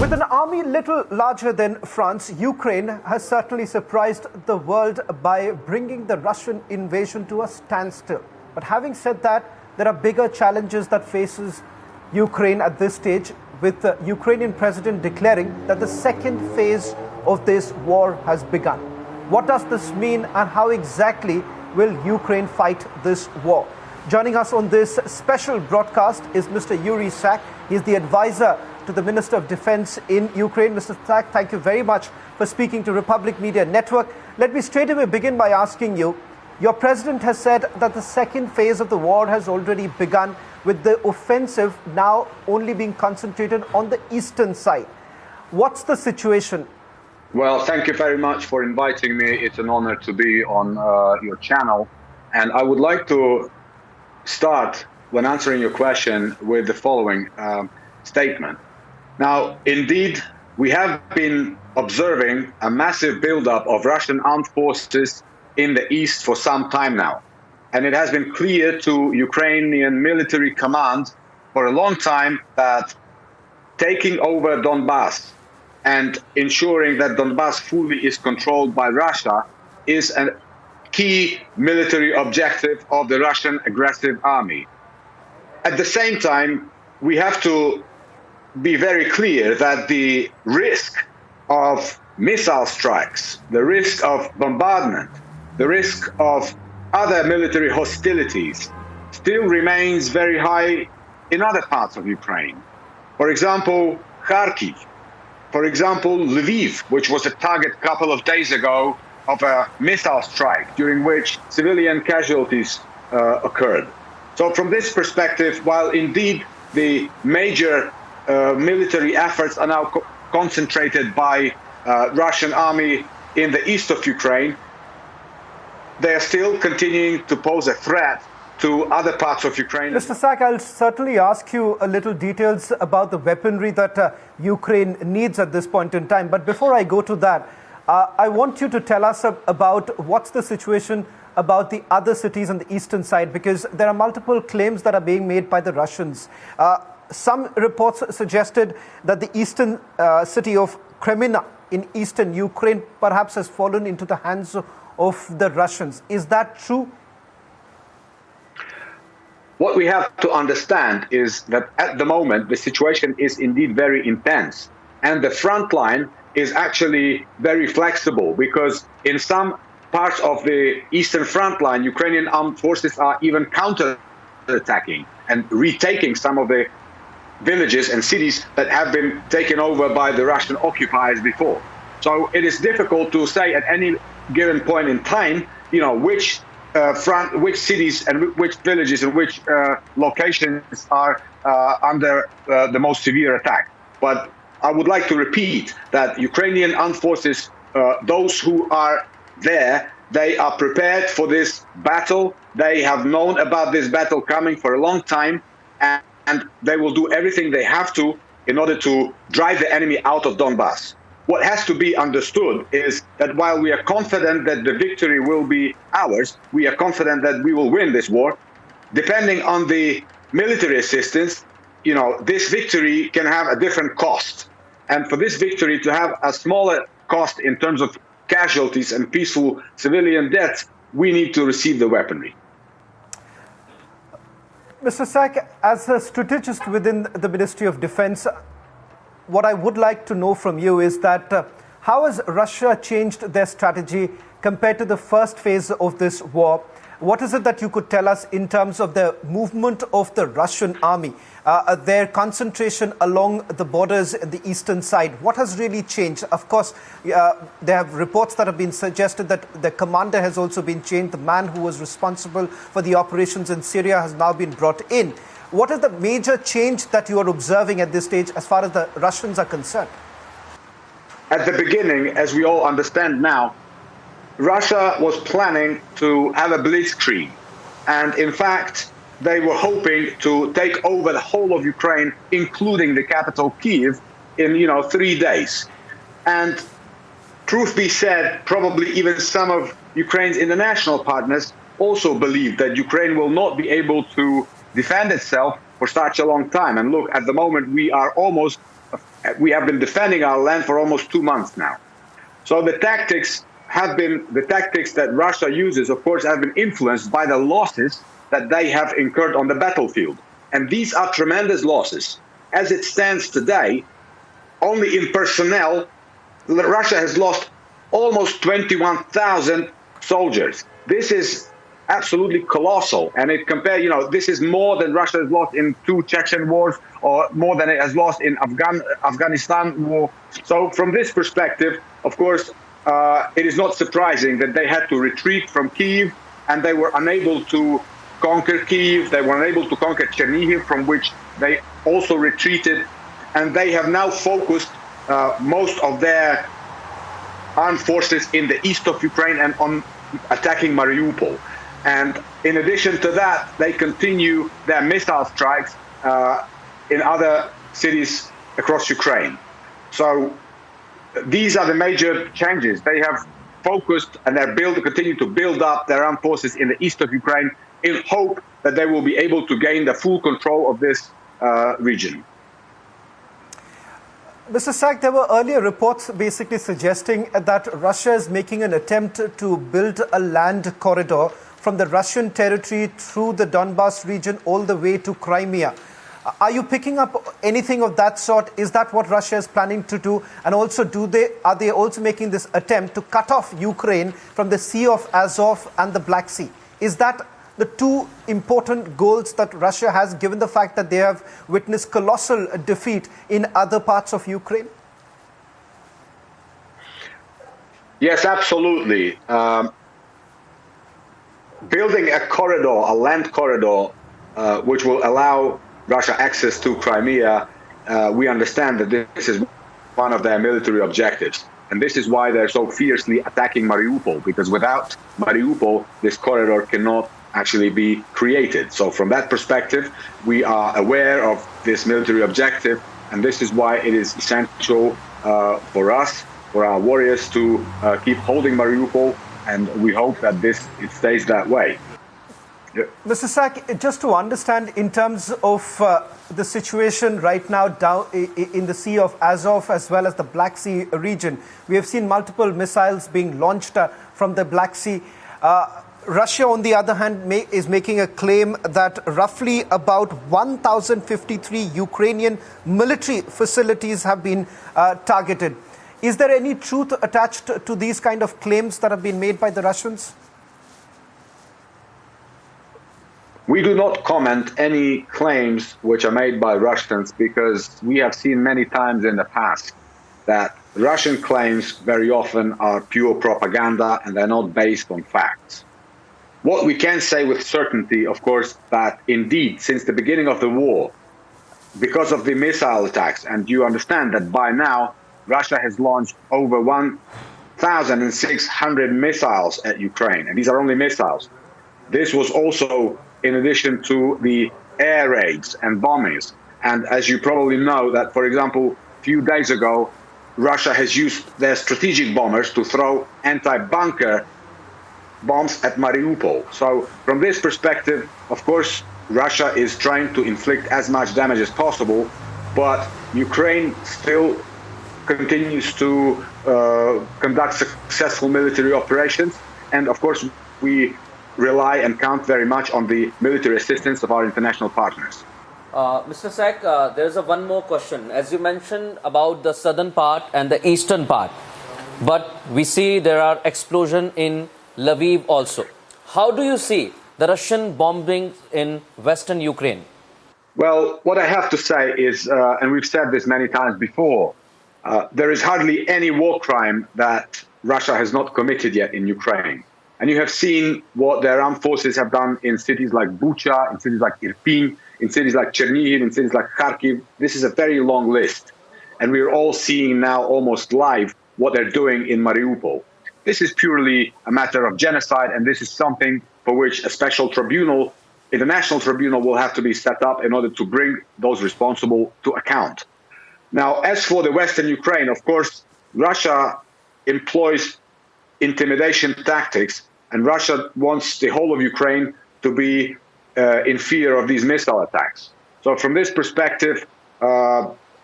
With an army little larger than France, Ukraine has certainly surprised the world by bringing the Russian invasion to a standstill. But having said that, there are bigger challenges that faces Ukraine at this stage, with the Ukrainian president declaring that the second phase of this war has begun. What does this mean, and how exactly will Ukraine fight this war? Joining us on this special broadcast is Mr. Yuriy. He is the advisor to the Minister of Defense in Ukraine. Mr. Sak, thank you very much for speaking to Republic Media Network. Let me straight away begin by asking you, your president has said that the second phase of the war has already begun, with the offensive now only being concentrated on the eastern side. What's the situation? Well, thank you very much for inviting me. It's an honor to be on your channel. And I would like to start, when answering your question, with the following statement. Now, indeed, we have been observing a massive buildup of Russian armed forces in the east for some time now. And it has been clear to Ukrainian military command for a long time that taking over Donbass and ensuring that Donbass fully is controlled by Russia is a key military objective of the Russian aggressive army. At the same time, we have to be very clear that the risk of missile strikes, the risk of bombardment, the risk of other military hostilities still remains very high in other parts of Ukraine. For example, Kharkiv. For example, Lviv, which was a target a couple of days ago of a missile strike during which civilian casualties occurred. So from this perspective, while indeed the major military efforts are now concentrated by Russian army in the east of Ukraine, they are still continuing to pose a threat to other parts of Ukraine. Mr. Sak, I'll certainly ask you a little details about the weaponry that Ukraine needs at this point in time. But before I go to that, I want you to tell us about what's the situation about the other cities on the eastern side, because there are multiple claims that are being made by the Russians. Some reports suggested that the eastern city of Kreminna in eastern Ukraine perhaps has fallen into the hands of the Russians. Is that true? What we have to understand is that at the moment, the situation is indeed very intense. And the front line is actually very flexible, because in some parts of the eastern front line, Ukrainian armed forces are even counter-attacking and retaking some of the villages and cities that have been taken over by the Russian occupiers before. So it is difficult to say at any given point in time, which cities and which villages and which locations are under the most severe attack. But I would like to repeat that Ukrainian armed forces, those who are there, they are prepared for this battle. They have known about this battle coming for a long time, and they will do everything they have to in order to drive the enemy out of Donbass. What has to be understood is that while we are confident that the victory will be ours, we are confident that we will win this war. Depending on the military assistance, this victory can have a different cost. And for this victory to have a smaller cost in terms of casualties and peaceful civilian deaths, we need to receive the weaponry. Mr. Sak, as a strategist within the Ministry of Defense, what I would like to know from you is that how has Russia changed their strategy compared to the first phase of this war? What is it that you could tell us in terms of the movement of the Russian army, their concentration along the borders in the eastern side? What has really changed? Of course, there have reports that have been suggested that the commander has also been changed. The man who was responsible for the operations in Syria has now been brought in. What is the major change that you are observing at this stage as far as the Russians are concerned? At the beginning, as we all understand now, Russia was planning to have a blitzkrieg. And in fact, they were hoping to take over the whole of Ukraine, including the capital Kiev, in 3 days. And truth be said, probably even some of Ukraine's international partners also believe that Ukraine will not be able to defend itself for such a long time. And look, at the moment, we are almost We have been defending our land for almost 2 months now. So the tactics that Russia uses, of course, have been influenced by the losses that they have incurred on the battlefield. And these are tremendous losses. As it stands today, only in personnel, Russia has lost almost 21,000 soldiers. This is absolutely colossal. And it this is more than Russia has lost in 2 Chechen wars, or more than it has lost in Afghanistan war. So from this perspective, of course, it is not surprising that they had to retreat from Kiev, and they were unable to conquer Kiev. They were unable to conquer Chernihiv, from which they also retreated. And they have now focused most of their armed forces in the east of Ukraine and on attacking Mariupol. And in addition to that, they continue their missile strikes in other cities across Ukraine. So these are the major changes. They have focused and continue to build up their armed forces in the east of Ukraine in hope that they will be able to gain the full control of this region. Mr. Sak, there were earlier reports basically suggesting that Russia is making an attempt to build a land corridor from the Russian territory through the Donbas region all the way to Crimea. Are you picking up anything of that sort? Is that what Russia is planning to do? And also, are they also making this attempt to cut off Ukraine from the Sea of Azov and the Black Sea? Is that the 2 important goals that Russia has, given the fact that they have witnessed colossal defeat in other parts of Ukraine? Yes, absolutely. Building a corridor, a land corridor, which will allow Russia access to Crimea, we understand that this is one of their military objectives. And this is why they're so fiercely attacking Mariupol, because without Mariupol, this corridor cannot actually be created. So from that perspective, we are aware of this military objective, and this is why it is essential for us, for our warriors, to keep holding Mariupol, and we hope that it stays that way. Yeah. Mr. Sak, just to understand in terms of the situation right now down in the Sea of Azov as well as the Black Sea region, we have seen multiple missiles being launched from the Black Sea. Russia, on the other hand, is making a claim that roughly about 1,053 Ukrainian military facilities have been targeted. Is there any truth attached to these kind of claims that have been made by the Russians? We do not comment any claims which are made by Russians, because we have seen many times in the past that Russian claims very often are pure propaganda and they're not based on facts. What we can say with certainty, of course, that indeed, since the beginning of the war, because of the missile attacks, and you understand that by now, Russia has launched over 1,600 missiles at Ukraine, and these are only missiles. This was also in addition to the air raids and bombings. And as you probably know, that, for example, a few days ago, Russia has used their strategic bombers to throw anti-bunker bombs at Mariupol. So from this perspective, of course, Russia is trying to inflict as much damage as possible, but Ukraine still continues to conduct successful military operations. And of course, we rely and count very much on the military assistance of our international partners. Mr. Sak, there's one more question. As you mentioned about the southern part and the eastern part, but we see there are explosions in Lviv also. How do you see the Russian bombing in western Ukraine? Well, what I have to say is, and we've said this many times before, there is hardly any war crime that Russia has not committed yet in Ukraine. And you have seen what their armed forces have done in cities like Bucha, in cities like Irpin, in cities like Chernihiv, in cities like Kharkiv. This is a very long list. And we're all seeing now almost live what they're doing in Mariupol. This is purely a matter of genocide, and this is something for which a special tribunal, international tribunal, will have to be set up in order to bring those responsible to account. Now, as for the Western Ukraine, of course, Russia employs intimidation tactics, and Russia wants the whole of Ukraine to be in fear of these missile attacks. So from this perspective,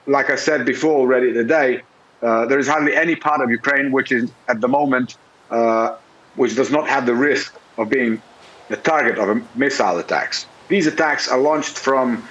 like I said before already today, there is hardly any part of Ukraine which is at the moment which does not have the risk of being the target of missile attacks. These attacks are launched from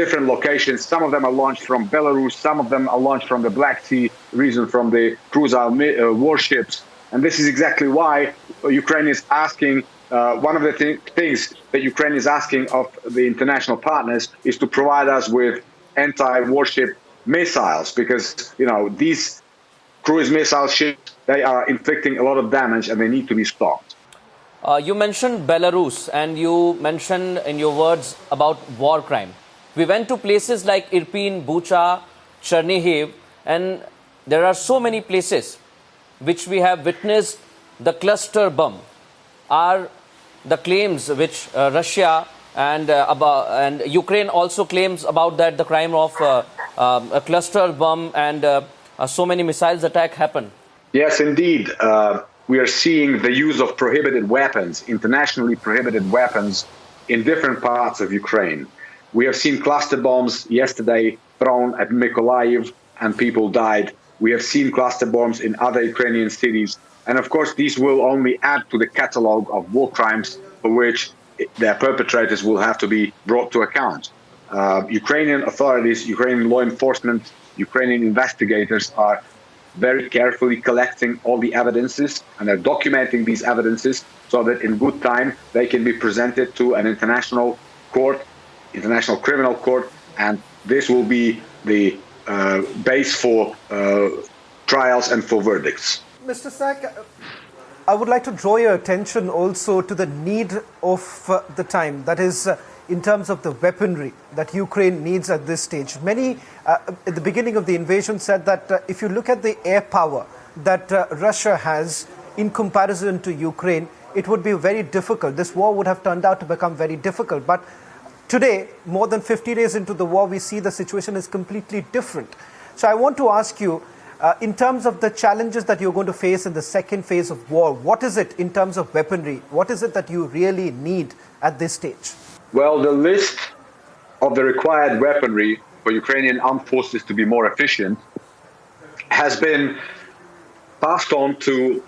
different locations. Some of them are launched from Belarus. Some of them are launched from the Black Sea region, from the cruise warships. And this is exactly why Ukraine is asking. One of the things that Ukraine is asking of the international partners is to provide us with anti-warship missiles, because these cruise missile ships, they are inflicting a lot of damage and they need to be stopped. You mentioned Belarus and you mentioned in your words about war crime. We went to places like Irpin, Bucha, Chernihiv, and there are so many places which we have witnessed the cluster bomb. Are the claims which Russia and Ukraine also claims about that the crime of a cluster bomb and so many missiles attack happen? Yes, indeed. We are seeing the use of prohibited weapons, internationally prohibited weapons, in different parts of Ukraine. We have seen cluster bombs yesterday thrown at Mykolaiv and people died. We have seen cluster bombs in other Ukrainian cities. And of course, these will only add to the catalogue of war crimes for which their perpetrators will have to be brought to account. Ukrainian authorities, Ukrainian law enforcement, Ukrainian investigators are very carefully collecting all the evidences, and they're documenting these evidences so that in good time they can be presented to an international court, international criminal court, and this will be the base for trials and for verdicts. Mr. Sack, I would like to draw your attention also to the need of the time, that is, in terms of the weaponry that Ukraine needs at this stage. Many, at the beginning of the invasion, said that if you look at the air power that Russia has in comparison to Ukraine, it would be very difficult. This war would have turned out to become very difficult. But today, more than 50 days into the war, we see the situation is completely different. So I want to ask you, in terms of the challenges that you're going to face in the second phase of war, what is it in terms of weaponry? What is it that you really need at this stage? Well, the list of the required weaponry for Ukrainian armed forces to be more efficient has been passed on to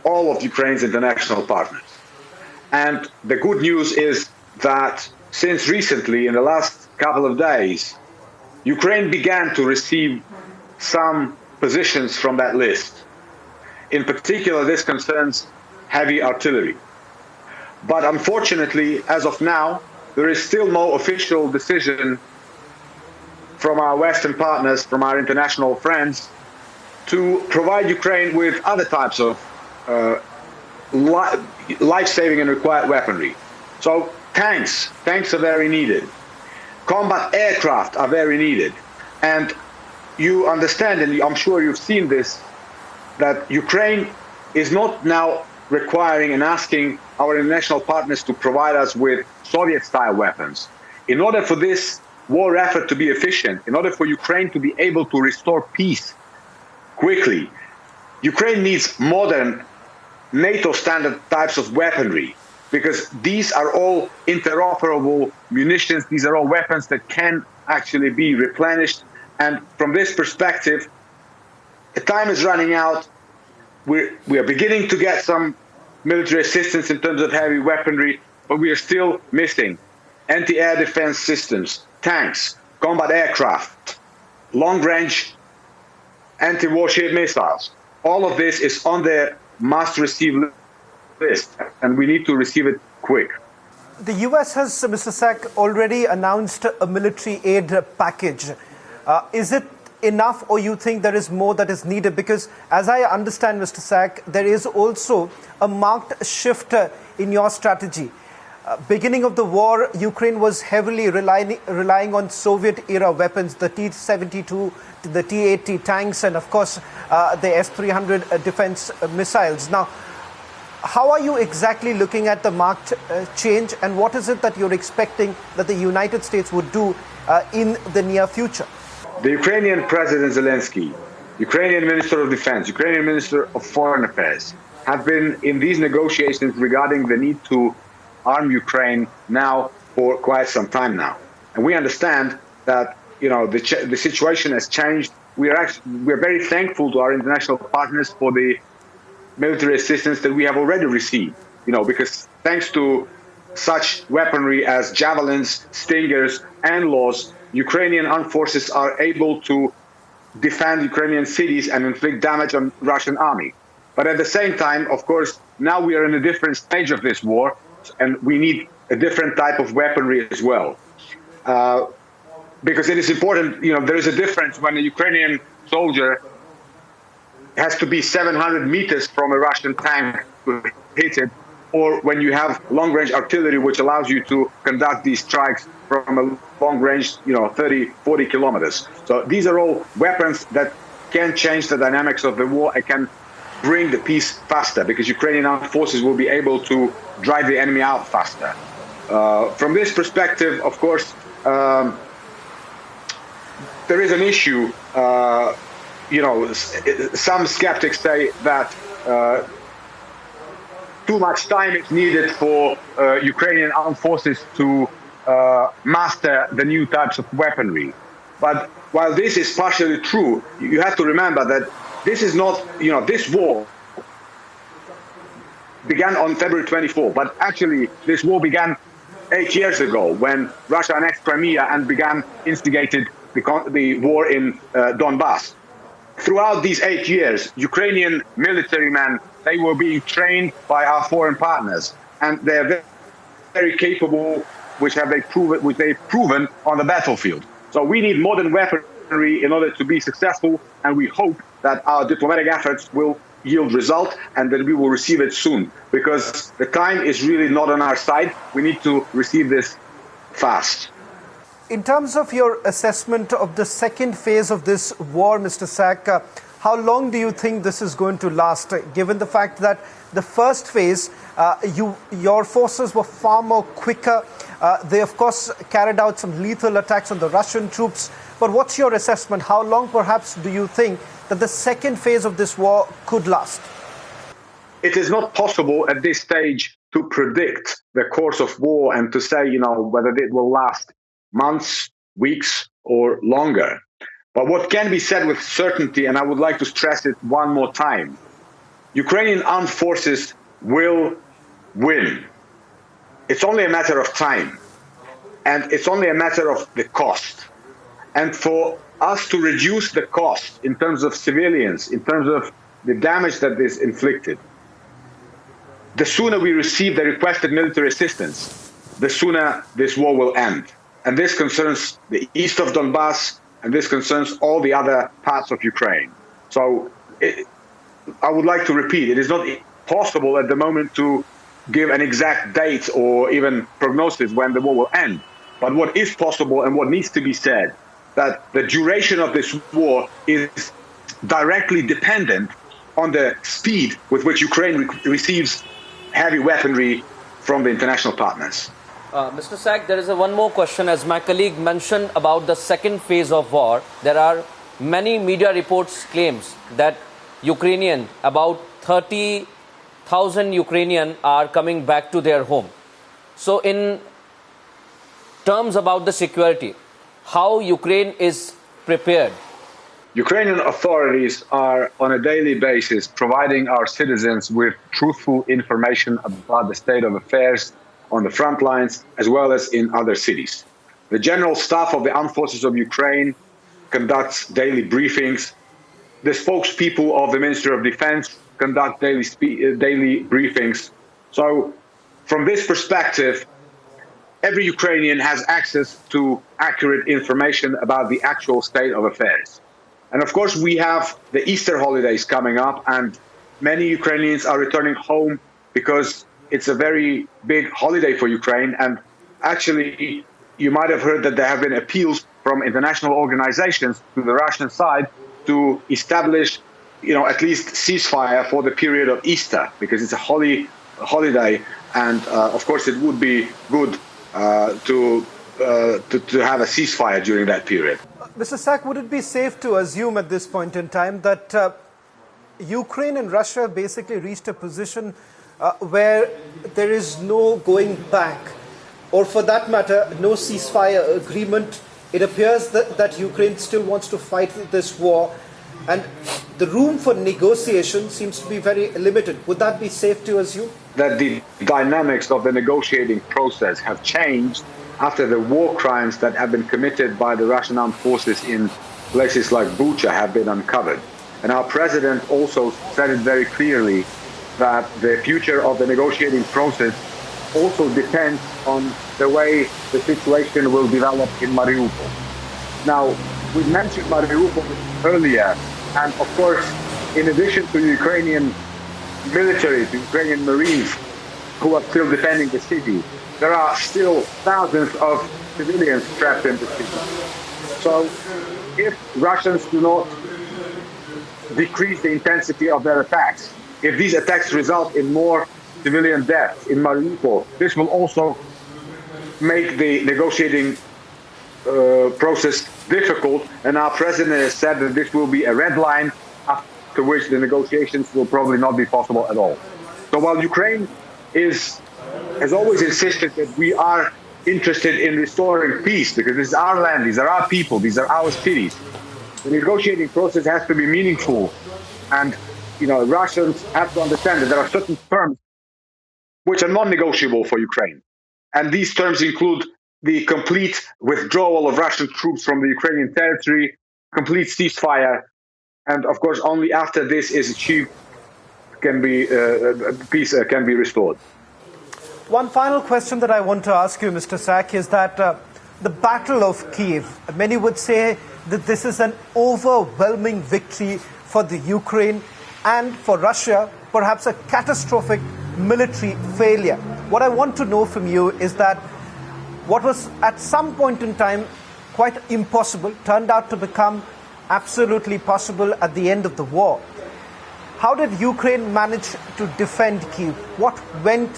all of Ukraine's international partners. And the good news is that since recently, in the last couple of days, Ukraine began to receive some positions from that list. In particular, this concerns heavy artillery. But unfortunately, as of now, there is still no official decision from our Western partners, from our international friends, to provide Ukraine with other types of life-saving and required weaponry. So tanks are very needed. Combat aircraft are very needed. And you understand, and I'm sure you've seen this, that Ukraine is not now requiring and asking our international partners to provide us with Soviet-style weapons. In order for this war effort to be efficient, in order for Ukraine to be able to restore peace quickly, Ukraine needs modern NATO standard types of weaponry, because these are all interoperable munitions. These are all weapons that can actually be replenished. And from this perspective, the time is running out. We are beginning to get some military assistance in terms of heavy weaponry, but we are still missing anti-air defense systems, tanks, combat aircraft, long-range anti-warship missiles. All of this is on the must-receive list, and we need to receive it quick. The US has, Mr. Sack, already announced a military aid package. Is it enough, or you think there is more that is needed? Because as I understand, Mr. Sack, there is also a marked shift in your strategy. Beginning of the war, Ukraine was heavily relying on Soviet-era weapons, the T-72, the T-80 tanks, and of course the S-300 defense missiles. Now, how are you exactly looking at the marked change, and what is it that you're expecting that the United States would do in the near future? The Ukrainian President Zelensky, Ukrainian Minister of Defense, Ukrainian Minister of Foreign Affairs have been in these negotiations regarding the need to arm Ukraine now for quite some time now. And we understand that, the situation has changed. We're very thankful to our international partners for the military assistance that we have already received. Because thanks to such weaponry as javelins, stingers, and laws, Ukrainian armed forces are able to defend Ukrainian cities and inflict damage on Russian army. But at the same time, of course, now we are in a different stage of this war, and we need a different type of weaponry as well. Because it is important, there is a difference when a Ukrainian soldier has to be 700 meters from a Russian tank to hit it, or when you have long-range artillery, which allows you to conduct these strikes from a long range, 30, 40 kilometers. So these are all weapons that can change the dynamics of the war and can bring the peace faster, because Ukrainian armed forces will be able to drive the enemy out faster. From this perspective, of course, there is an issue. Some skeptics say that too much time is needed for Ukrainian armed forces to master the new types of weaponry. But while this is partially true, you have to remember that this is not, this war began on February 24, but actually this war began 8 years ago when Russia annexed Crimea and instigated the war in Donbass. Throughout these 8 years, Ukrainian military men, they were being trained by our foreign partners, and they're very, very capable, which they've proven on the battlefield. So we need modern weaponry in order to be successful, and we hope that our diplomatic efforts will yield result and that we will receive it soon, because the time is really not on our side. We need to receive this fast. In terms of your assessment of the second phase of this war, Mr. Sak, how long do you think this is going to last, given the fact that the first phase, your forces were far more quicker? They, of course, carried out some lethal attacks on the Russian troops. But what's your assessment? How long, perhaps, do you think that the second phase of this war could last? It is not possible at this stage to predict the course of war and to say, whether it will last months, weeks, or longer. But what can be said with certainty, and I would like to stress it one more time, Ukrainian armed forces will win. It's only a matter of time, and it's only a matter of the cost. And for us to reduce the cost in terms of civilians, in terms of the damage that is inflicted, the sooner we receive the requested military assistance, the sooner this war will end. And this concerns the east of Donbass, and this concerns all the other parts of Ukraine. So I would like to repeat, it is not possible at the moment to give an exact date or even prognosis when the war will end. But what is possible and what needs to be said, that the duration of this war is directly dependent on the speed with which Ukraine receives heavy weaponry from the international partners. Mr. Sak, there is one more question. As my colleague mentioned about the second phase of war, there are many media reports claims that about 30,000 Ukrainians are coming back to their home. So in terms about the security, how Ukraine is prepared? Ukrainian authorities are on a daily basis providing our citizens with truthful information about the state of affairs on the front lines, as well as in other cities. The General Staff of the Armed Forces of Ukraine conducts daily briefings. The spokespeople of the Ministry of Defense conduct daily briefings. So from this perspective, every Ukrainian has access to accurate information about the actual state of affairs. And of course, we have the Easter holidays coming up, and many Ukrainians are returning home because it's a very big holiday for Ukraine. And actually, you might have heard that there have been appeals from international organizations to the Russian side to establish, at least ceasefire for the period of Easter, because it's a holiday. And of course, it would be good to have a ceasefire during that period. Mr. Sak, would it be safe to assume at this point in time that Ukraine and Russia basically reached a position where there is no going back, or for that matter, no ceasefire agreement It appears that Ukraine still wants to fight this war, and the room for negotiation seems to be very limited. Would that be safe to assume? That the dynamics of the negotiating process have changed after the war crimes that have been committed by the Russian armed forces in places like Bucha have been uncovered. And our president also said it very clearly that the future of the negotiating process also depends on the way the situation will develop in Mariupol. Now, we mentioned Mariupol earlier, and of course, in addition to the Ukrainian military, the Ukrainian Marines who are still defending the city, there are still thousands of civilians trapped in the city. So if Russians do not decrease the intensity of their attacks, if these attacks result in more civilian deaths in Mariupol, this will also make the negotiating process difficult, and our president has said that this will be a red line after which the negotiations will probably not be possible at all. So while Ukraine has always insisted that we are interested in restoring peace, because this is our land, these are our people, these are our cities, the negotiating process has to be meaningful. And Russians have to understand that there are certain terms which are non-negotiable for Ukraine. And these terms include the complete withdrawal of Russian troops from the Ukrainian territory, complete ceasefire, and of course only after this is achieved can be peace can be restored. One final question that I want to ask you, Mr. Sak, is that the Battle of Kiev, many would say that this is an overwhelming victory for the Ukraine and for Russia, perhaps a catastrophic military failure. What I want to know from you is that what was at some point in time quite impossible turned out to become absolutely possible at the end of the war. How did Ukraine manage to defend Kiev? What went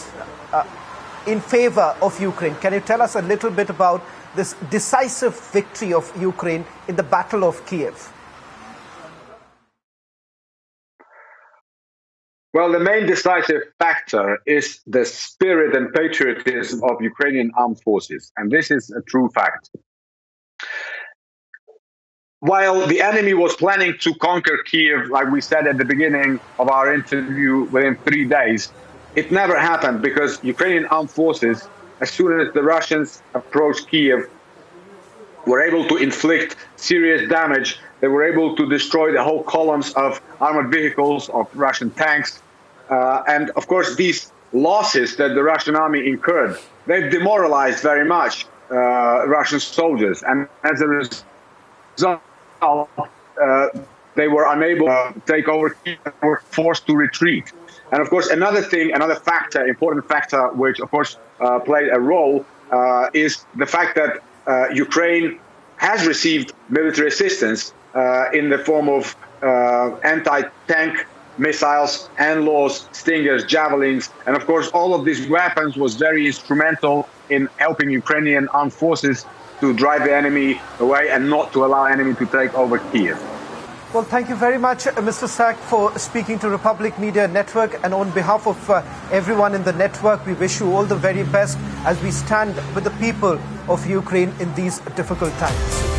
in favor of Ukraine? Can you tell us a little bit about this decisive victory of Ukraine in the Battle of Kiev? Well, the main decisive factor is the spirit and patriotism of Ukrainian armed forces, and this is a true fact. While the enemy was planning to conquer Kiev, like we said at the beginning of our interview, within 3 days, it never happened because Ukrainian armed forces, as soon as the Russians approached Kiev, were able to inflict serious damage. They were able to destroy the whole columns of armored vehicles, of Russian tanks. And of course, these losses that the Russian army incurred, they demoralized very much Russian soldiers. And as a result, they were unable to take over Kiev, they were forced to retreat. And of course, another factor, important factor, which of course played a role, is the fact that Ukraine has received military assistance in the form of anti-tank missiles, NLAWs, Stingers, Javelins. And of course, all of these weapons was very instrumental in helping Ukrainian armed forces to drive the enemy away and not to allow enemy to take over Kiev. Well, thank you very much, Mr. Sak, for speaking to Republic Media Network. And on behalf of everyone in the network, we wish you all the very best as we stand with the people of Ukraine in these difficult times.